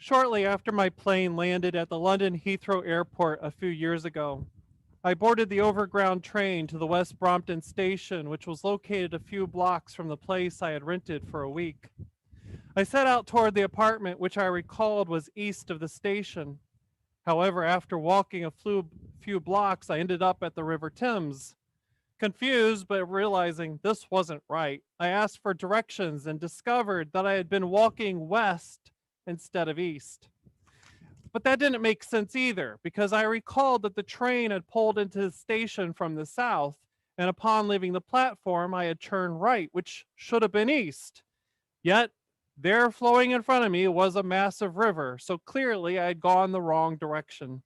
Shortly after my plane landed at the London Heathrow Airport a few years ago, I boarded the overground train to the West Brompton station, which was located a few blocks from the place I had rented for a week. I set out toward the apartment, which I recalled was east of the station. However, after walking a few blocks, I ended up at the River Thames. Confused, but realizing this wasn't right, I asked for directions and discovered that I had been walking west instead of east. But that didn't make sense either, because I recalled that the train had pulled into the station from the south, and upon leaving the platform, I had turned right, which should have been east. Yet, there flowing in front of me was a massive river, so clearly I had gone the wrong direction.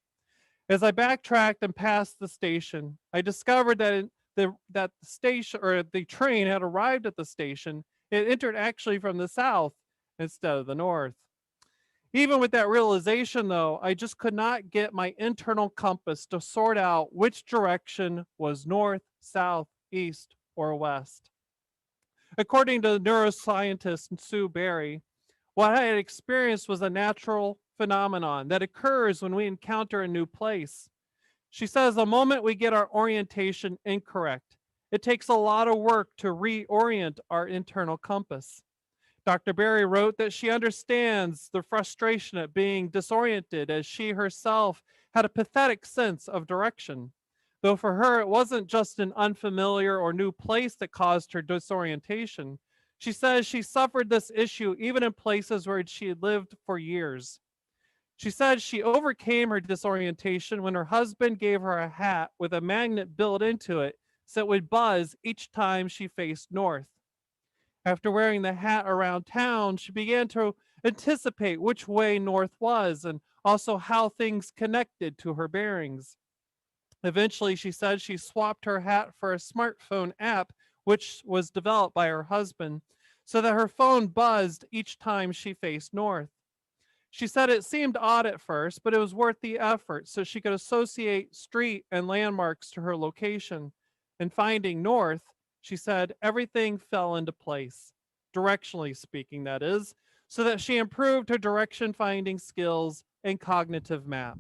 As I backtracked and passed the station, I discovered that the station or the train had arrived at the station. It entered actually from the south instead of the north. Even with that realization, though, I just could not get my internal compass to sort out which direction was north, south, east, or west. According to neuroscientist Sue Berry, what I had experienced was a natural phenomenon that occurs when we encounter a new place. She says the moment we get our orientation incorrect, it takes a lot of work to reorient our internal compass. Dr. Berry wrote that she understands the frustration at being disoriented as she herself had a pathetic sense of direction. Though for her, it wasn't just an unfamiliar or new place that caused her disorientation. She says she suffered this issue even in places where she had lived for years. She said she overcame her disorientation when her husband gave her a hat with a magnet built into it so it would buzz each time she faced north. After wearing the hat around town, she began to anticipate which way north was and also how things connected to her bearings. Eventually, she said she swapped her hat for a smartphone app, which was developed by her husband, so that her phone buzzed each time she faced north. She said it seemed odd at first, but it was worth the effort so she could associate street and landmarks to her location. And finding north, she said everything fell into place, directionally speaking, that is, so that she improved her direction finding skills and cognitive map.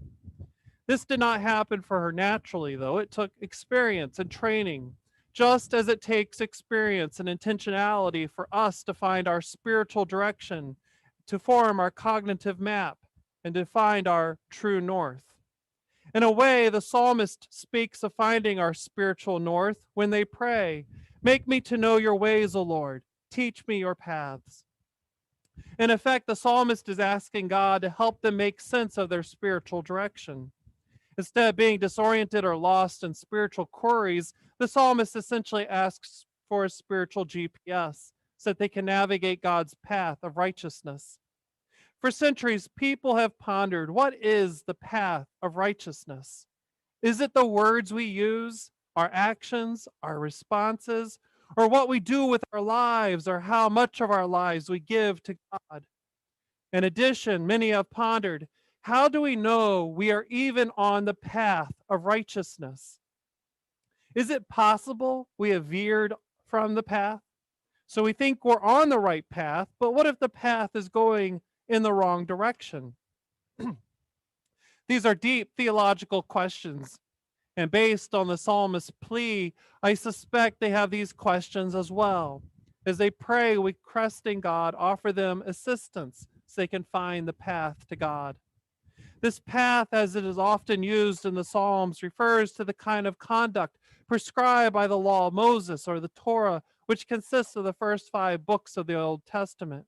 This did not happen for her naturally, though. It took experience and training, just as it takes experience and intentionality for us to find our spiritual direction, to form our cognitive map, and to find our true north. In a way, the psalmist speaks of finding our spiritual north when they pray, "Make me to know your ways, O Lord. Teach me your paths." In effect, the psalmist is asking God to help them make sense of their spiritual direction. Instead of being disoriented or lost in spiritual queries, the psalmist essentially asks for a spiritual GPS so that they can navigate God's path of righteousness. For centuries, people have pondered, what is the path of righteousness? Is it the words we use, our actions, our responses, or what we do with our lives, or how much of our lives we give to God? In addition, many have pondered, how do we know we are even on the path of righteousness? Is it possible we have veered from the path? So we think we're on the right path, but what if the path is going in the wrong direction? These are deep theological questions, and based on the psalmist's plea, I suspect they have these questions as well. As they pray, requesting God offer them assistance so they can find the path to God. This path, as it is often used in the Psalms, refers to the kind of conduct prescribed by the law of Moses or the Torah, which consists of the first 5 books of the Old Testament.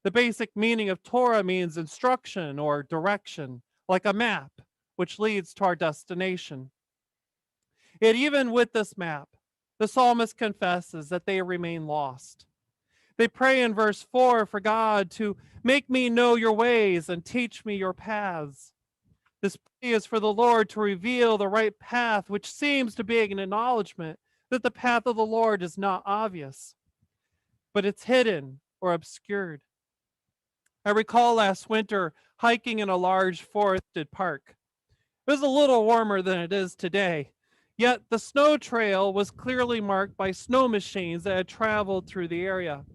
The basic meaning of Torah means instruction or direction, like a map, which leads to our destination. Yet, even with this map, the psalmist confesses that they remain lost. They pray in verse 4 for God to make me know your ways and teach me your paths. This plea is for the Lord to reveal the right path, which seems to be an acknowledgement that the path of the Lord is not obvious, but it's hidden or obscured. I recall last winter hiking in a large forested park. It was a little warmer than it is today, yet the snow trail was clearly marked by snow machines that had traveled through the area.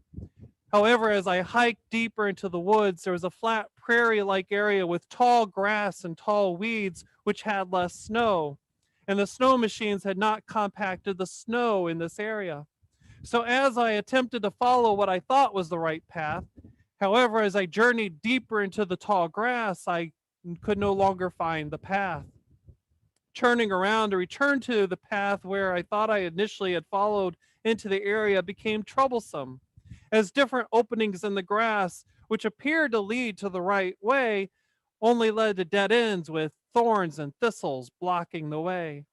However, as I hiked deeper into the woods, there was a flat prairie like area with tall grass and tall weeds, which had less snow. And the snow machines had not compacted the snow in this area. So, as I attempted to follow what I thought was the right path, however, as I journeyed deeper into the tall grass, I could no longer find the path. Turning around to return to the path where I thought I initially had followed into the area became troublesome, as different openings in the grass, which appeared to lead to the right way, only led to dead ends with thorns and thistles blocking the way.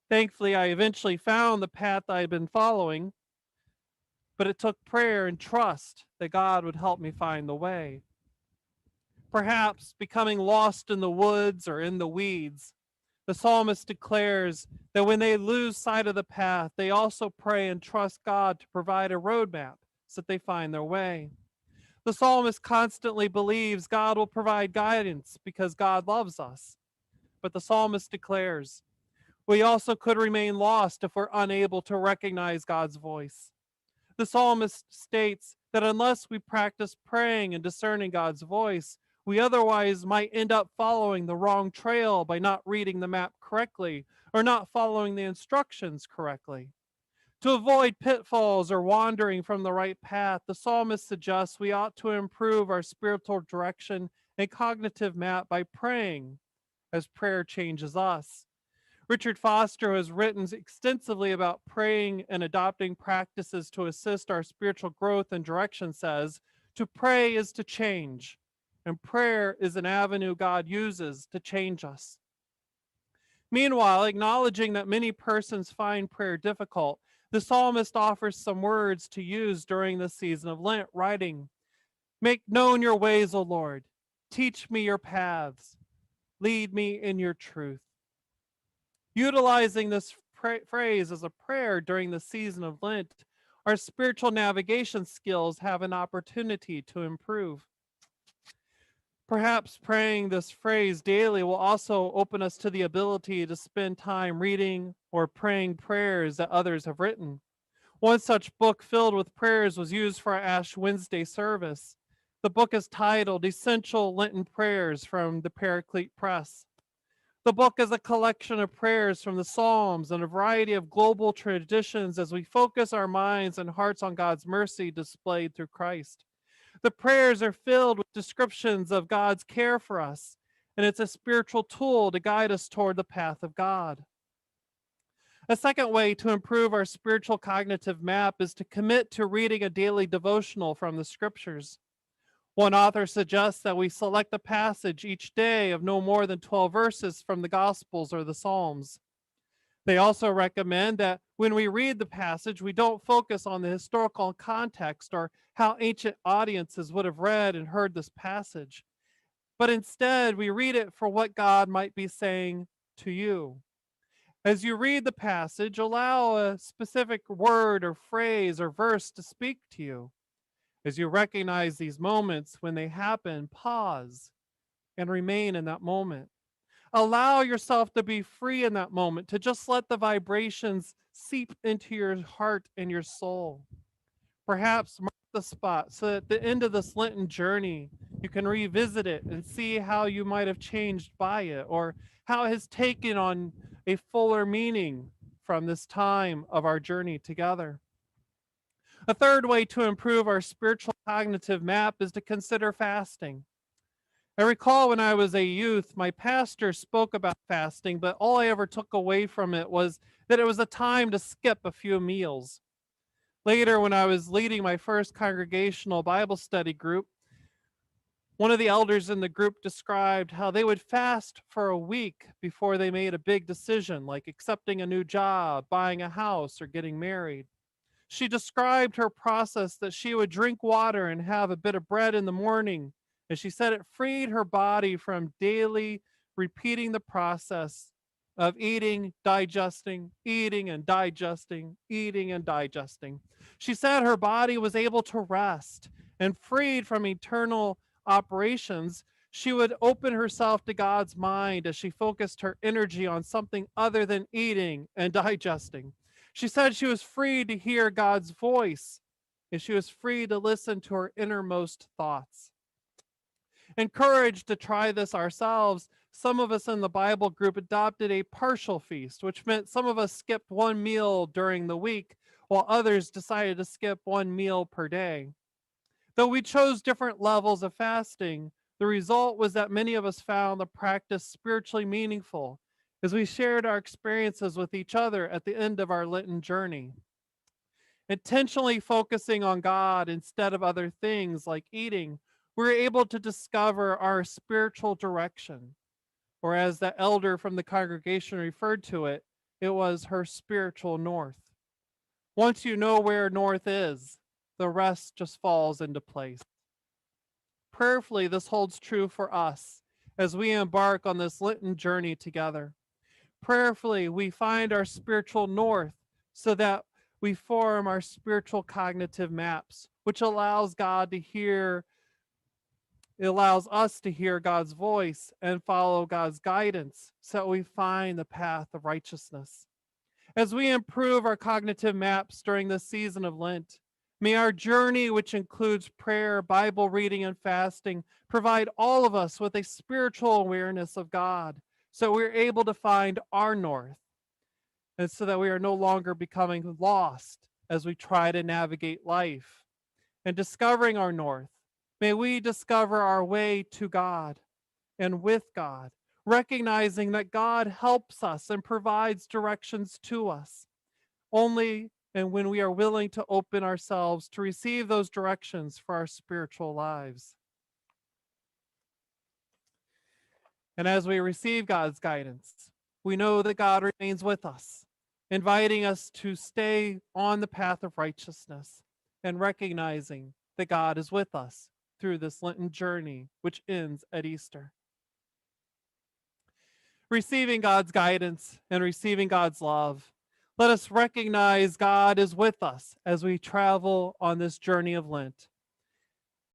Thankfully, I eventually found the path I had been following, but it took prayer and trust that God would help me find the way. Perhaps becoming lost in the woods or in the weeds, the psalmist declares that when they lose sight of the path, they also pray and trust God to provide a roadmap so that they find their way. The psalmist constantly believes God will provide guidance because God loves us. But the psalmist declares, we also could remain lost if we're unable to recognize God's voice. The psalmist states that unless we practice praying and discerning God's voice, we otherwise might end up following the wrong trail by not reading the map correctly or not following the instructions correctly. To avoid pitfalls or wandering from the right path, the psalmist suggests we ought to improve our spiritual direction and cognitive map by praying, as prayer changes us. Richard Foster has written extensively about praying and adopting practices to assist our spiritual growth and direction, says, to pray is to change, and prayer is an avenue God uses to change us. Meanwhile, acknowledging that many persons find prayer difficult, the psalmist offers some words to use during the season of Lent, writing, make known your ways, O Lord. Teach me your paths. Lead me in your truth. Utilizing this phrase as a prayer during the season of Lent, our spiritual navigation skills have an opportunity to improve. Perhaps praying this phrase daily will also open us to the ability to spend time reading or praying prayers that others have written. One such book filled with prayers was used for our Ash Wednesday service. The book is titled Essential Lenten Prayers from the Paraclete Press. The book is a collection of prayers from the Psalms and a variety of global traditions as we focus our minds and hearts on God's mercy displayed through Christ. The prayers are filled with descriptions of God's care for us, and it's a spiritual tool to guide us toward the path of God. A second way to improve our spiritual cognitive map is to commit to reading a daily devotional from the scriptures. One author suggests that we select a passage each day of no more than 12 verses from the Gospels or the Psalms. They also recommend that when we read the passage, we don't focus on the historical context or how ancient audiences would have read and heard this passage, but instead we read it for what God might be saying to you. As you read the passage, allow a specific word or phrase or verse to speak to you. As you recognize these moments when they happen, pause and remain in that moment. Allow yourself to be free in that moment, to just let the vibrations seep into your heart and your soul. Perhaps mark the spot so that at the end of this Lenten journey, you can revisit it and see how you might have changed by it or how it has taken on a fuller meaning from this time of our journey together. A third way to improve our spiritual cognitive map is to consider fasting. I recall when I was a youth, my pastor spoke about fasting, but all I ever took away from it was that it was a time to skip a few meals. Later, when I was leading my first congregational Bible study group, one of the elders in the group described how they would fast for a week before they made a big decision, like accepting a new job, buying a house, or getting married. She described her process that she would drink water and have a bit of bread in the morning. And she said it freed her body from daily repeating the process of eating, digesting, eating and digesting, eating and digesting. She said her body was able to rest and freed from eternal operations. She would open herself to God's mind as she focused her energy on something other than eating and digesting. She said she was free to hear God's voice and she was free to listen to her innermost thoughts. Encouraged to try this ourselves, some of us in the Bible group adopted a partial feast, which meant some of us skipped one meal during the week, while others decided to skip one meal per day. Though we chose different levels of fasting, the result was that many of us found the practice spiritually meaningful as we shared our experiences with each other at the end of our Lenten journey. Intentionally focusing on God instead of other things like eating, we're able to discover our spiritual direction, or as the elder from the congregation referred to it, it was her spiritual north. Once you know where north is, the rest just falls into place. Prayerfully, this holds true for us as we embark on this Lenten journey together. Prayerfully, we find our spiritual north so that we form our spiritual cognitive maps, which allows it allows us to hear God's voice and follow God's guidance so we find the path of righteousness. As we improve our cognitive maps during this season of Lent, may our journey, which includes prayer, Bible reading, and fasting, provide all of us with a spiritual awareness of God so we're able to find our north and so that we are no longer becoming lost as we try to navigate life. And discovering our north, may we discover our way to God and with God, recognizing that God helps us and provides directions to us. Only and when we are willing to open ourselves to receive those directions for our spiritual lives. And as we receive God's guidance, we know that God remains with us, inviting us to stay on the path of righteousness and recognizing that God is with us through this Lenten journey, which ends at Easter. Receiving God's guidance and receiving God's love, let us recognize God is with us as we travel on this journey of Lent.